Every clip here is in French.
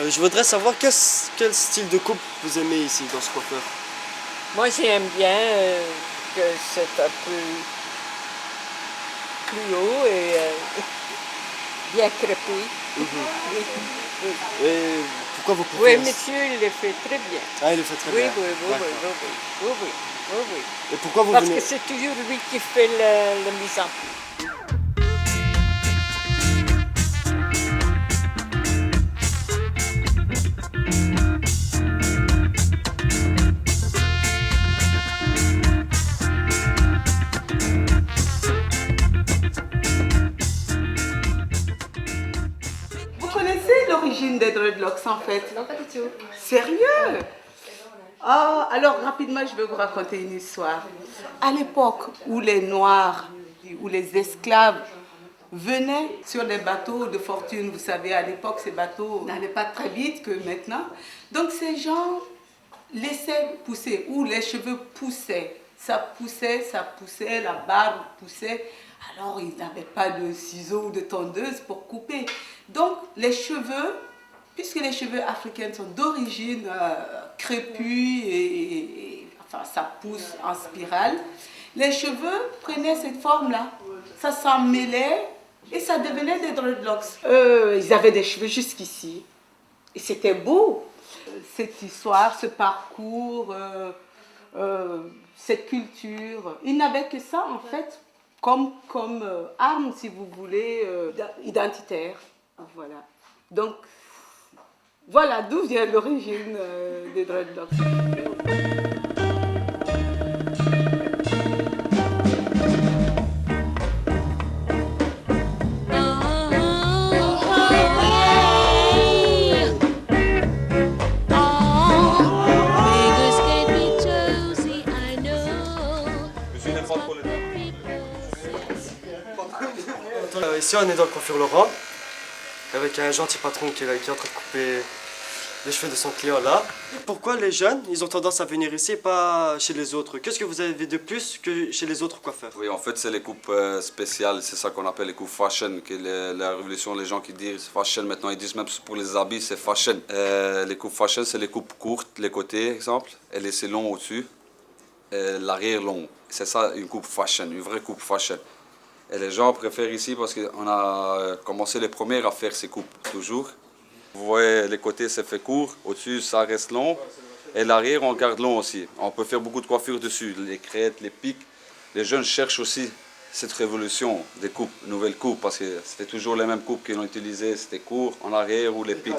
Je voudrais savoir quel style de coupe vous aimez ici, dans ce coiffeur. Moi, j'aime bien que c'est un peu plus haut et bien crépé. Oui, oui. Et pourquoi vous coupez? Oui, monsieur, il le fait très bien. Ah, il le fait très Oui, bien. oui, oui, oui, D'accord. oui, oui, oui, oui, oui. Et pourquoi vous Parce venez? que c'est toujours lui qui fait la mise en place. Vous connaissez l'origine des dreadlocks en fait? Non, pas du tout. Sérieux? Oh, alors rapidement, je vais vous raconter une histoire. À l'époque où les Noirs, où les esclaves venaient sur les bateaux de fortune, vous savez, à l'époque, ces bateaux n'allaient pas très vite que maintenant. Donc ces gens laissaient pousser, ou les cheveux poussaient. Ça poussait, la barbe poussait. Alors ils n'avaient pas de ciseaux ou de tondeuse pour couper. Donc les cheveux, puisque les cheveux africains sont d'origine crépus enfin, ça pousse en spirale, les cheveux prenaient cette forme-là. Ça s'en mêlait et ça devenait des dreadlocks. Ils avaient des cheveux jusqu'ici. Et c'était beau. Cette histoire, ce parcours, cette culture. Ils n'avaient que ça, en fait, comme arme, si vous voulez, identitaire. Voilà. Donc, voilà d'où vient l'origine des dreadlocks. Ici, on est dans le coiffure Laurent, avec un gentil patron qui est en train de couper les cheveux de son client là. Pourquoi les jeunes, ils ont tendance à venir ici et pas chez les autres? Qu'est-ce que vous avez de plus que chez les autres coiffeurs? Oui, en fait, c'est les coupes spéciales, c'est ça qu'on appelle les coupes fashion, la révolution, les gens qui disent fashion, maintenant ils disent même pour les habits, c'est fashion. Les coupes fashion, c'est les coupes courtes, les côtés, exemple, et laisser long au-dessus, l'arrière long. C'est ça, une coupe fashion, une vraie coupe fashion. Et les gens préfèrent ici parce qu'on a commencé les premiers à faire ces coupes, toujours. Vous voyez, les côtés, c'est fait court, au-dessus, ça reste long. Et l'arrière, on garde long aussi. On peut faire beaucoup de coiffures dessus, les crêtes, les pics. Les jeunes cherchent aussi cette révolution des coupes, nouvelles coupes, parce que c'était toujours les mêmes coupes qu'ils ont utilisées. C'était court, en arrière, ou les pics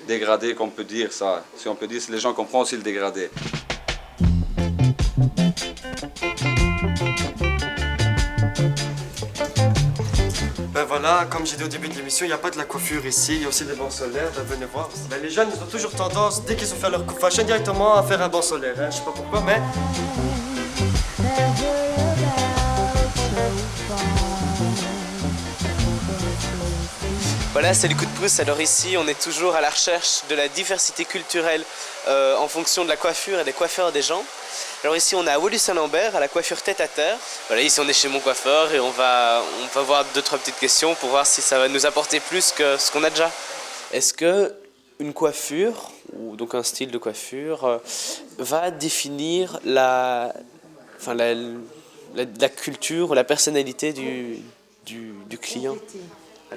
dégradés, qu'on peut dire ça. Si on peut dire, les gens comprennent aussi le dégradé. Ben voilà, comme j'ai dit au début de l'émission, il n'y a pas de la coiffure ici, il y a aussi des bancs solaires, ben venez voir. Ben les jeunes, ils ont toujours tendance, dès qu'ils ont fait leur coupe fashion, directement à faire un banc solaire. Hein. Je sais pas pourquoi, mais... Voilà, c'est le coup de pouce. Alors ici, on est toujours à la recherche de la diversité culturelle en fonction de la coiffure et des coiffeurs des gens. Alors ici, on est à Woluwe-Saint-Lambert, à la coiffure tête à terre. Voilà, ici, on est chez mon coiffeur et on va voir 2-3 petites questions pour voir si ça va nous apporter plus que ce qu'on a déjà. Est-ce que une coiffure, ou donc un style de coiffure, va définir la culture ou la personnalité du client?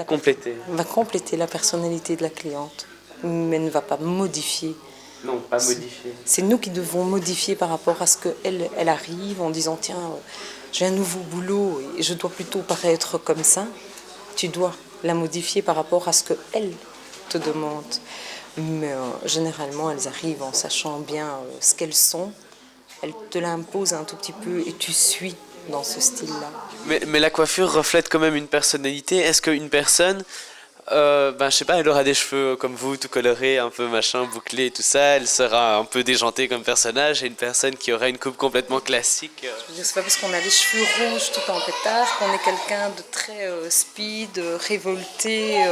Compléter. Va compléter la personnalité de la cliente, mais ne va pas modifier. Non, pas modifier. C'est nous qui devons modifier par rapport à ce qu'elle arrive en disant tiens, j'ai un nouveau boulot et je dois plutôt paraître comme ça. Tu dois la modifier par rapport à ce qu'elle te demande. Mais généralement, elles arrivent en sachant bien ce qu'elles sont. Elles te l'imposent un tout petit peu et tu suis dans ce style-là. Mais la coiffure reflète quand même une personnalité. Est-ce qu'une personne, je sais pas, elle aura des cheveux comme vous, tout colorés, un peu machin, bouclés, tout ça, elle sera un peu déjantée comme personnage, et une personne qui aura une coupe complètement classique. Je veux dire, c'est pas parce qu'on a les cheveux rouges tout en pétard qu'on est quelqu'un de très speed, révolté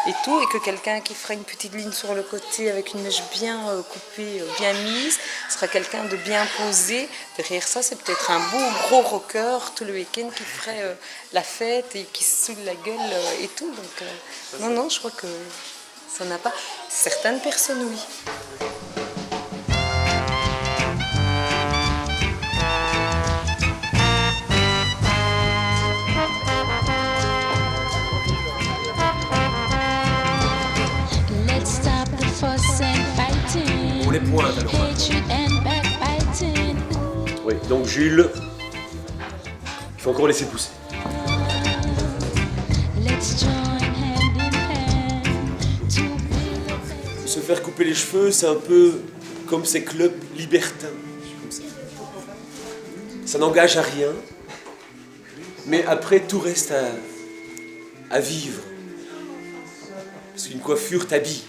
et tout, et que quelqu'un qui fera une petite ligne sur le côté avec une mèche bien coupée, bien mise, sera quelqu'un de bien posé. Derrière ça, c'est peut-être un beau gros rocker tout le week-end qui ferait la fête et qui se saoule la gueule et tout. Donc, non, je crois que Ça n'a pas... Certaines personnes, oui. On les pointe alors. Oui, donc Jules, il faut encore laisser pousser. Se faire couper les cheveux, c'est un peu comme ces clubs libertins. Comme ça. Ça n'engage à rien, mais après tout reste à vivre. Parce qu'une coiffure t'habille.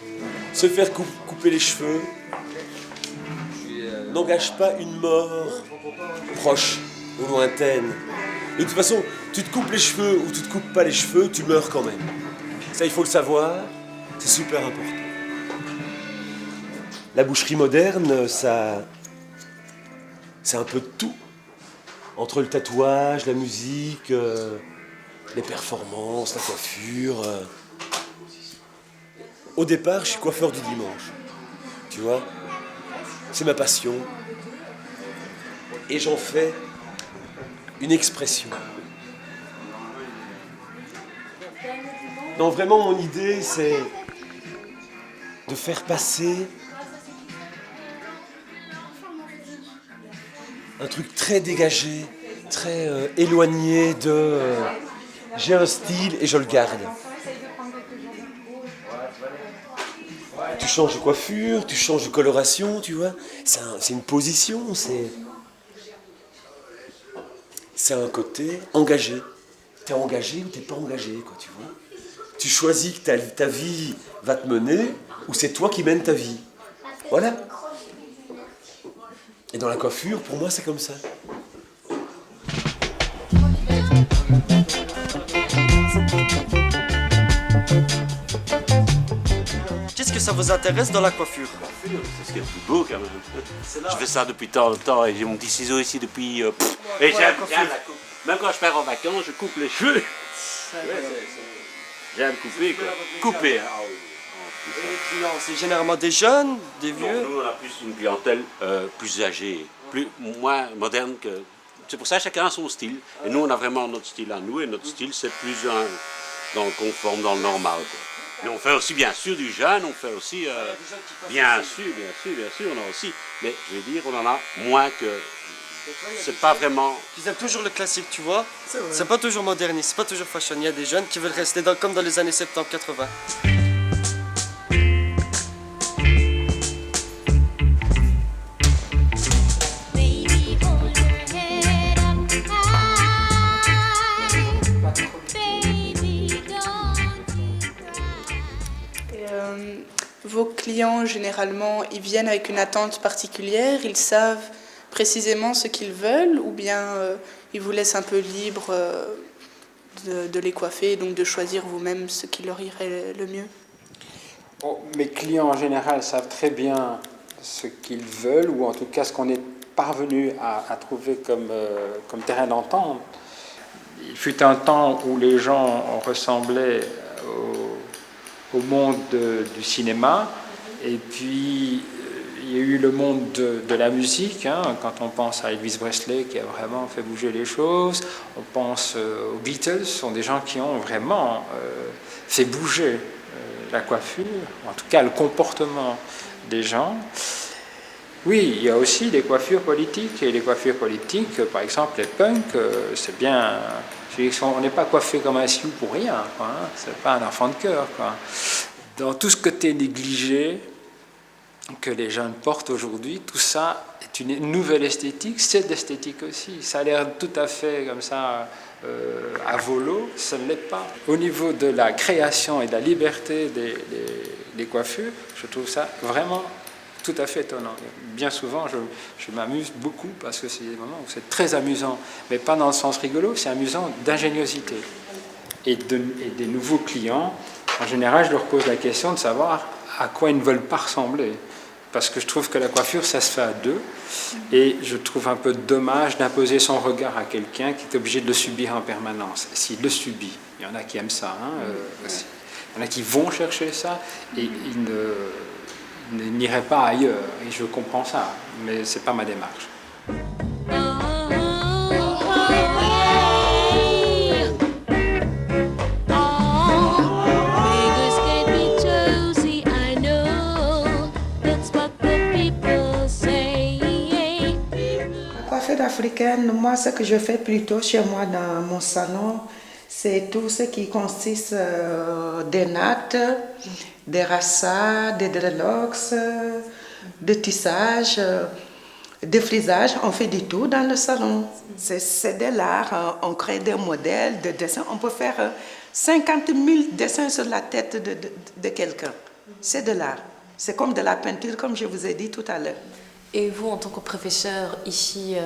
Se faire couper les cheveux n'engage pas une mort proche ou lointaine. De toute façon, tu te coupes les cheveux ou tu te coupes pas les cheveux, tu meurs quand même. Ça, il faut le savoir, c'est super important. La boucherie moderne, ça... c'est un peu de tout. Entre le tatouage, la musique, les performances, la coiffure... Au départ, je suis coiffeur du dimanche, tu vois, c'est ma passion, et j'en fais une expression. Non, vraiment, mon idée, c'est de faire passer un truc très dégagé, très éloigné de j'ai un style et je le garde. Tu changes de coiffure, tu changes de coloration, tu vois. C'est une position, c'est un côté engagé. T'es engagé ou t'es pas engagé, quoi, tu vois. Tu choisis que ta vie va te mener ou c'est toi qui mènes ta vie. Voilà. Et dans la coiffure, pour moi, c'est comme ça. Qu'est-ce que ça vous intéresse dans la coiffure? C'est ce qui est le plus beau quand même. Je fais ça depuis tant de temps et j'ai mon petit ciseau ici depuis... et j'aime la coupe. Même quand je pars en vacances, je coupe les cheveux. J'aime couper, quoi. Couper, hein. C'est généralement des jeunes, des vieux. Non, nous on a plus une clientèle plus âgée, moins moderne que... C'est pour ça que chacun a son style. Et nous on a vraiment notre style à nous et notre style c'est plus dans le conforme, dans le normal, quoi. Mais on fait aussi bien sûr du jeune, on fait aussi, bien sûr, on a aussi, mais je veux dire, on en a moins que, c'est pas vraiment... Ils aiment toujours le classique, tu vois. C'est pas toujours moderniste, c'est pas toujours fashion. Il y a des jeunes qui veulent rester comme dans les années 70-80. Vos clients, généralement, ils viennent avec une attente particulière, ils savent précisément ce qu'ils veulent ou bien ils vous laissent un peu libre de les coiffer, donc de choisir vous-même ce qui leur irait le mieux? Bon, mes clients, en général, savent très bien ce qu'ils veulent ou en tout cas ce qu'on est parvenu à trouver comme terrain d'entente. Il fut un temps où les gens ressemblaient au monde du cinéma, et puis il y a eu le monde de la musique, hein, quand on pense à Elvis Presley qui a vraiment fait bouger les choses, on pense aux Beatles, ce sont des gens qui ont vraiment fait bouger la coiffure, en tout cas le comportement des gens. Oui, il y a aussi des coiffures politiques, et les coiffures politiques, par exemple les punks, c'est bien... On n'est pas coiffé comme un sioux pour rien, quoi, hein. C'est pas un enfant de cœur, quoi. Dans tout ce côté négligé que les jeunes portent aujourd'hui, tout ça est une nouvelle esthétique, c'est de l'esthétique aussi. Ça a l'air tout à fait comme ça à volo, ça ne l'est pas. Au niveau de la création et de la liberté des coiffures, je trouve ça vraiment tout à fait étonnant. Bien souvent, je m'amuse beaucoup parce que c'est des moments où c'est très amusant, mais pas dans le sens rigolo, c'est amusant d'ingéniosité. Et des nouveaux clients, en général, je leur pose la question de savoir à quoi ils ne veulent pas ressembler. Parce que je trouve que la coiffure, ça se fait à deux. Et je trouve un peu dommage d'imposer son regard à quelqu'un qui est obligé de le subir en permanence. S'il le subit, il y en a qui aiment ça, hein, aussi. Il y en a qui vont chercher ça et ils n'iraient pas ailleurs. Et je comprends ça, mais ce n'est pas ma démarche. Africaine, moi, ce que je fais plutôt chez moi dans mon salon, c'est tout ce qui consiste des nattes, des rassas, des dreadlocks, des tissages, des frisages. On fait du tout dans le salon. C'est de l'art. On crée des modèles de dessins. On peut faire 50 000 dessins sur la tête de quelqu'un. C'est de l'art. C'est comme de la peinture, comme je vous ai dit tout à l'heure. Et vous, en tant que professeur ici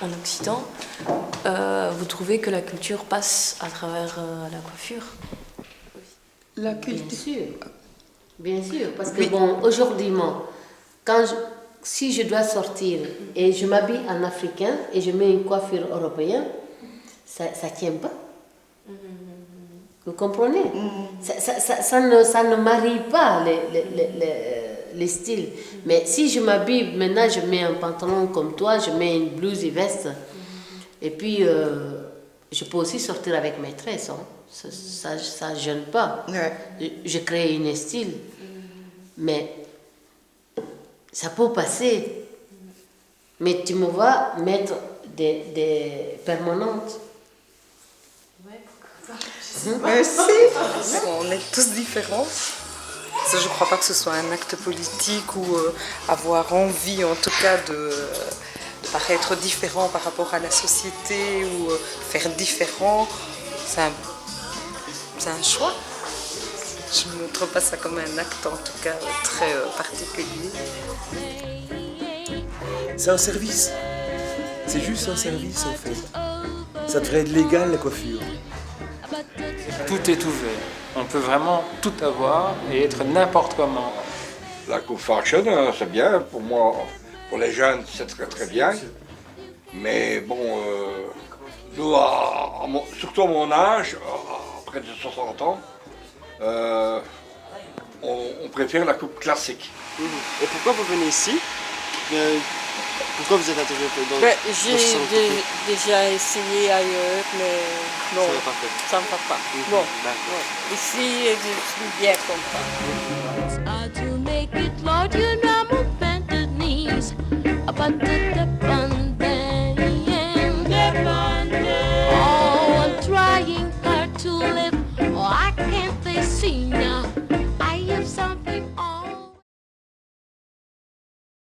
en Occident, vous trouvez que la culture passe à travers la coiffure? La culture. Bien sûr, parce que bon, aujourd'hui, si je dois sortir et je m'habille en africain et je mets une coiffure européenne, ça ne tient pas. Vous comprenez? Ça ne marie pas les styles. Mais si je m'habille, maintenant je mets un pantalon comme toi, je mets une blouse et veste, et puis je peux aussi sortir avec mes tresses. Hein. Ça ne gêne pas. Ouais. Je crée un style, mais ça peut passer. Mais tu me vas mettre des permanentes. Merci. On est tous différents. Je ne crois pas que ce soit un acte politique ou avoir envie, en tout cas, de paraître différent par rapport à la société ou faire différent. C'est un choix. Je ne montre pas ça comme un acte, en tout cas, très particulier. C'est un service. C'est juste un service, en fait. Ça devrait être légal, la coiffure. Tout est ouvert. On peut vraiment tout avoir et être n'importe comment. La coupe fashion, c'est bien. Pour moi, pour les jeunes, c'est très très bien. Mais bon, nous, surtout à mon âge, à près de 60 ans, on préfère la coupe classique. Et pourquoi vous venez ici? Pourquoi vous êtes intéressé dans J'ai déjà essayé ailleurs, mais non, ça ne va pas. Bon, ici, je suis bien contente.